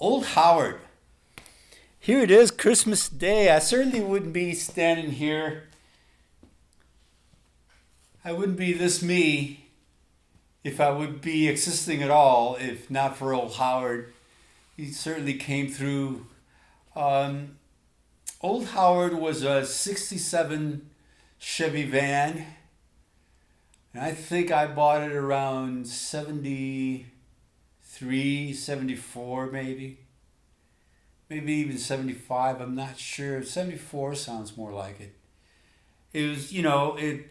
Old Howard. Here it is, Christmas Day. I certainly wouldn't be standing here. I wouldn't be this me if I would be existing at all if not for Old Howard. He certainly came through. Um, Old Howard was a 67 Chevy van. And I think I bought it around 73, 74 maybe. Maybe even 75, I'm not sure. 74 sounds more like it. It was, it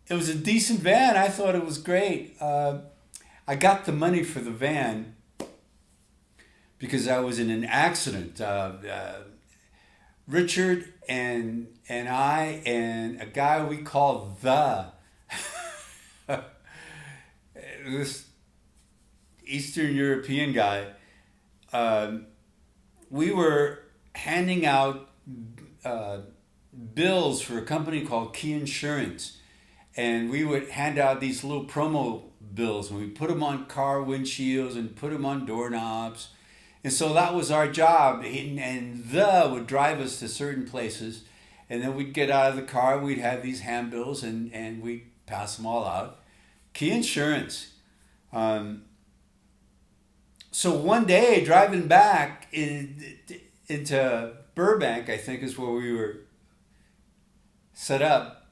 was a decent van. I thought it was great. I got the money for the van because I was in an accident. Richard and I and a guy we call this Eastern European guy, we were handing out bills for a company called Key Insurance. And we would hand out these little promo bills and we put them on car windshields and put them on doorknobs. And so that was our job. And the would drive us to certain places. And then we'd get out of the car, we'd have these handbills and we'd pass them all out. Key Insurance. So one day, driving back into Burbank, I think is where we were set up.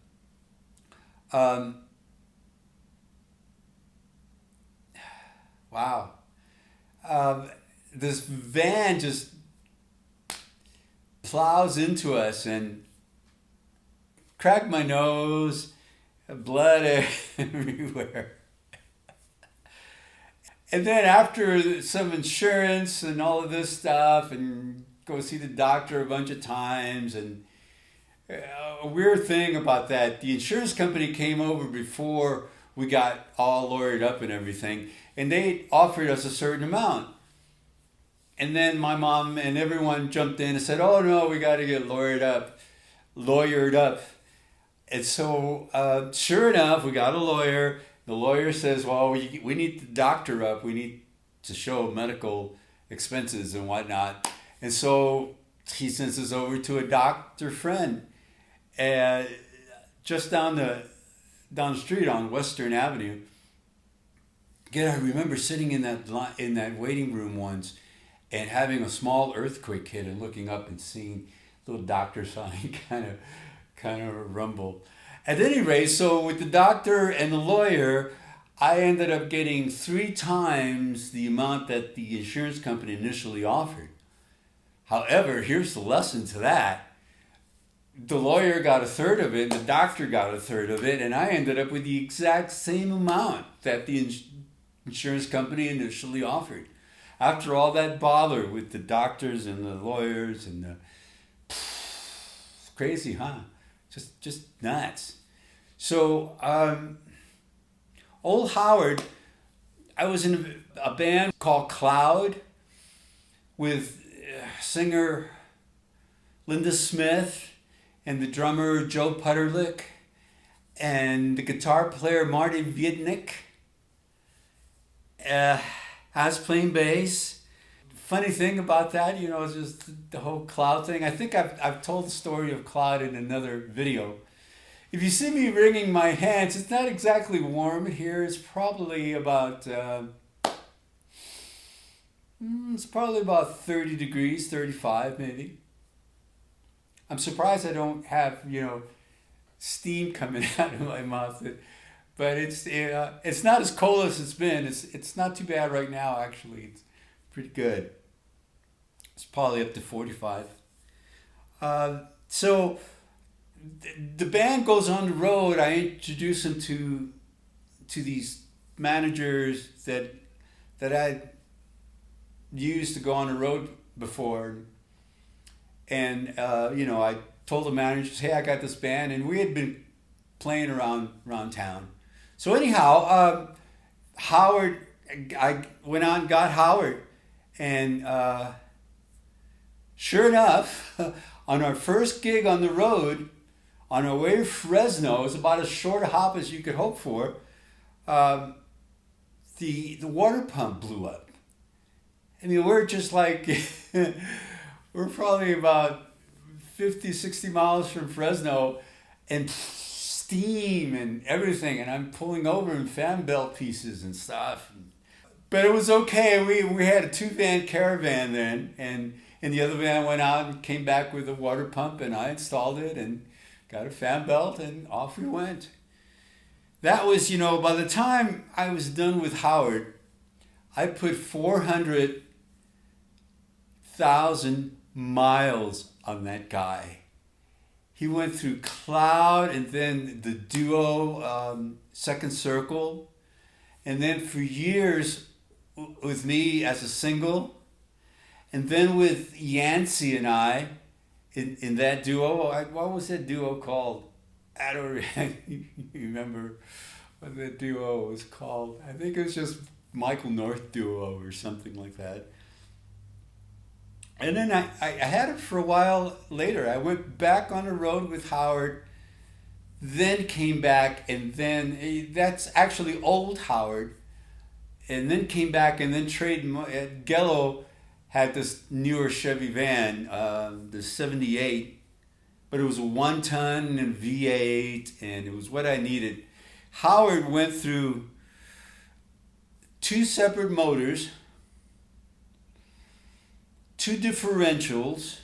Wow. This van just plows into us and cracked my nose, blood everywhere. And then after some insurance and all of this stuff and go see the doctor a bunch of times and a weird thing about that, the insurance company came over before we got all lawyered up and everything, and they offered us a certain amount. And then my mom and everyone jumped in and said, "Oh no, we got to get lawyered up." And so, sure enough, we got a lawyer. The lawyer says, "Well, we need the doctor up. We need to show medical expenses and whatnot." And so he sends us over to a doctor friend, and just down the street on Western Avenue. Again, I remember sitting in that waiting room once, and having a small earthquake hit, and looking up and seeing little doctor sign kind of rumble. At any rate, so with the doctor and the lawyer, I ended up getting 3 times the amount that the insurance company initially offered. However, here's the lesson to that. The lawyer got 1/3 of it, the doctor got 1/3 of it, and I ended up with the exact same amount that the insurance company initially offered. After all that bother with the doctors and the lawyers and it's crazy, huh? Just nuts. So, Old Howard, I was in a band called Cloud with singer Linda Smith and the drummer Joe Putterlick and the guitar player Marty Viednick. I was playing bass. Funny thing about that, just the whole Cloud thing. I think I've told the story of Cloud in another video. If you see me wringing my hands, it's not exactly warm here. It's probably about 30 degrees, 35 maybe. I'm surprised I don't have, steam coming out of my mouth. But it's not as cold as it's been. It's not too bad right now, actually. It's pretty good. It's probably up to 45. So the band goes on the road. I introduce them to these managers that I'd used to go on the road before. And, I told the managers, "Hey, I got this band." And we had been playing around town. So anyhow, Howard, I went on, got Howard. And sure enough, on our first gig on the road, on our way to Fresno, it was about as short a hop as you could hope for, the water pump blew up. I mean, we're just like, we're probably about 50, 60 miles from Fresno, and steam and everything. And I'm pulling over in fan belt pieces and stuff. But it was okay. We had a 2 van caravan then, and the other van went out and came back with a water pump, and I installed it and got a fan belt, and off we went. That was, by the time I was done with Howard, I put 400,000 miles on that guy. He went through Cloud and then the Duo, Second Circle, and then for years with me as a single, and then with Yancey and I in that duo. What was that duo called? I don't remember what that duo was called. I think it was just Michael North Duo or something like that. And then I had it for a while later. I went back on the road with Howard, then came back, and then that's actually old Howard, and then came back and then traded. Gello had this newer Chevy van, the 78, but it was a 1-ton and V8, and it was what I needed. Howard went through 2 separate motors, 2 differentials,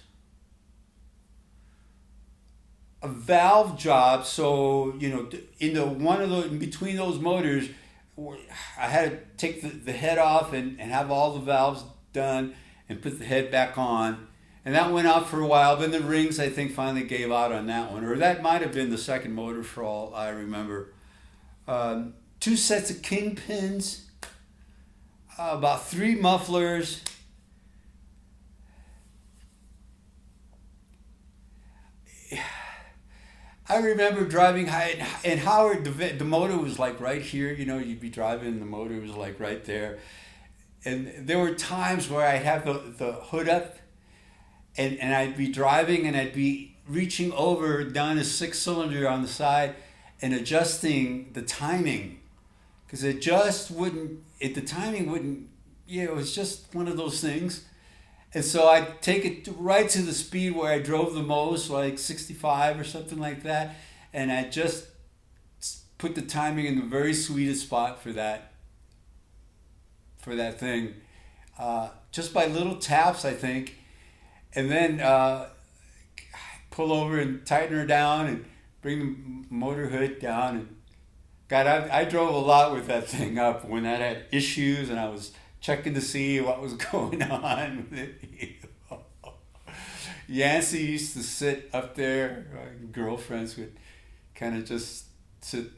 a valve job. So in between those motors, I had to take the head off and have all the valves done and put the head back on. And that went out for a while. Then the rings, I think, finally gave out on that one. Or that might have been the second motor for all I remember. 2 sets of kingpins, about 3 mufflers. I remember driving high, and Howard, the motor was like right here. You'd be driving, the motor was like right there. And there were times where I'd have the hood up, and I'd be driving, and I'd be reaching over down a 6-cylinder on the side and adjusting the timing, because it just wouldn't, the timing wouldn't, it was just one of those things. And so I'd take it right to the speed where I drove the most, like 65 or something like that, and I just put the timing in the very sweetest spot for that thing, just by little taps, I think, and then pull over and tighten her down and bring the motor hood down. And God, I drove a lot with that thing up when I had issues, and I was checking to see what was going on with it. Yancey used to sit up there. Girlfriends would kind of just sit,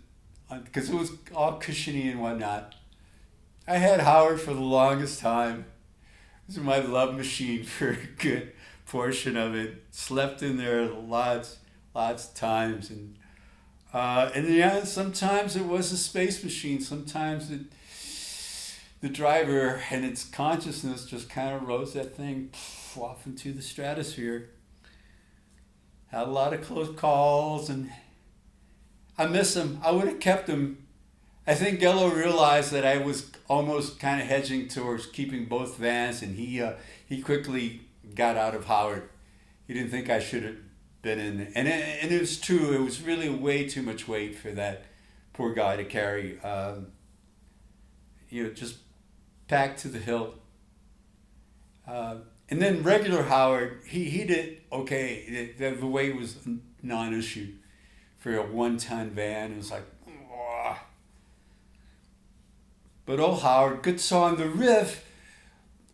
because it was all cushiony and whatnot. I had Howard for the longest time. This is my love machine for a good portion of it. Slept in there lots of times, and yeah, sometimes it was a space machine. Sometimes the driver and its consciousness just kind of rose that thing off into the stratosphere. Had a lot of close calls, and I miss him. I would have kept him. I think Gello realized that I was almost kind of hedging towards keeping both vans, and he quickly got out of Howard. He didn't think I should have been in, and it was true. It was really way too much weight for that poor guy to carry. Just packed to the hilt. And then regular Howard, he did okay. The weight was non-issue for a 1-ton van. It was like, oh. But old Howard, good song. The riff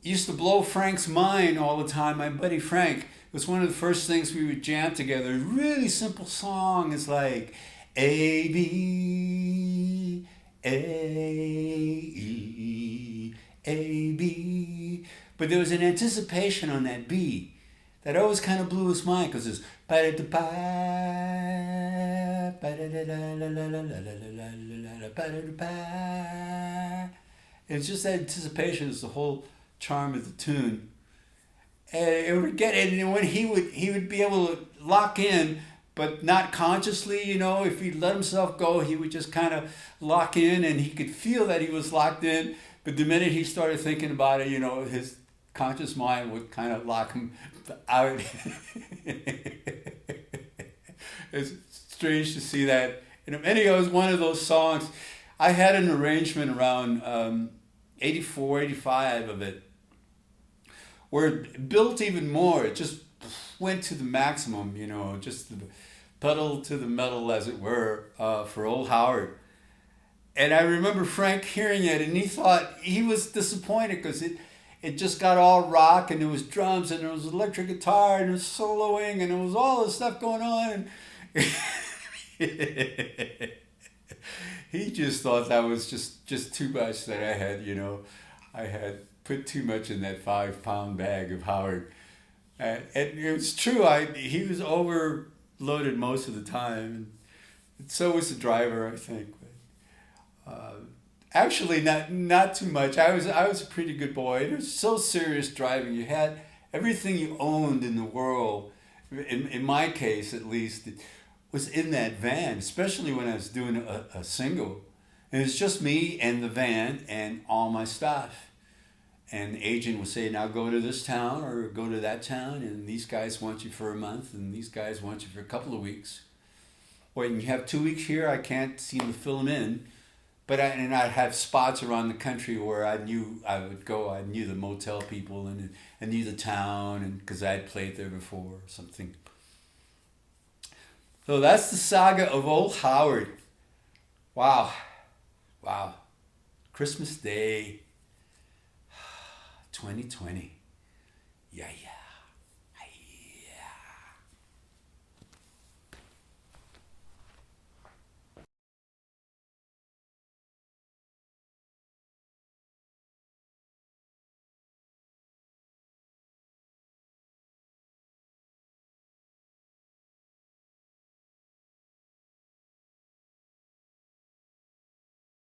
used to blow Frank's mind all the time. My buddy Frank, it was one of the first things we would jam together. Really simple song. It's like A, B, A, E, A, B. But there was an anticipation on that B that always kind of blew his mind, because it's it's just that anticipation is the whole charm of the tune. And it would get, and when he would be able to lock in, but not consciously, if he let himself go, he would just kind of lock in, and he could feel that he was locked in. But the minute he started thinking about it, conscious mind would kind of lock him out. It's strange to see that. And anyway, it was one of those songs. I had an arrangement around 84, 85 of it, where it built even more. It just went to the maximum, just the pedal to the metal, as it were, for Old Howard. And I remember Frank hearing it, and he thought he was disappointed because it just got all rock, and there was drums, and there was electric guitar, and there was soloing, and there was all this stuff going on. And he just thought that was just too much that I had, I had put too much in that 5-pound bag of Howard. And it was true. He was overloaded most of the time, and so was the driver, I think. Actually, not too much. I was a pretty good boy. It was so serious driving. You had everything you owned in the world. In my case, at least, it was in that van. Especially when I was doing a single, and it was just me and the van and all my stuff. And the agent would say, "Now go to this town or go to that town, and these guys want you for a month, and these guys want you for a couple of weeks. When you have 2 weeks here, I can't seem to fill them in." But I'd have spots around the country where I knew I would go. I knew the motel people and I knew the town, and because I had played there before or something. So that's the saga of Old Howard. Wow. Christmas Day, 2020. Yeah.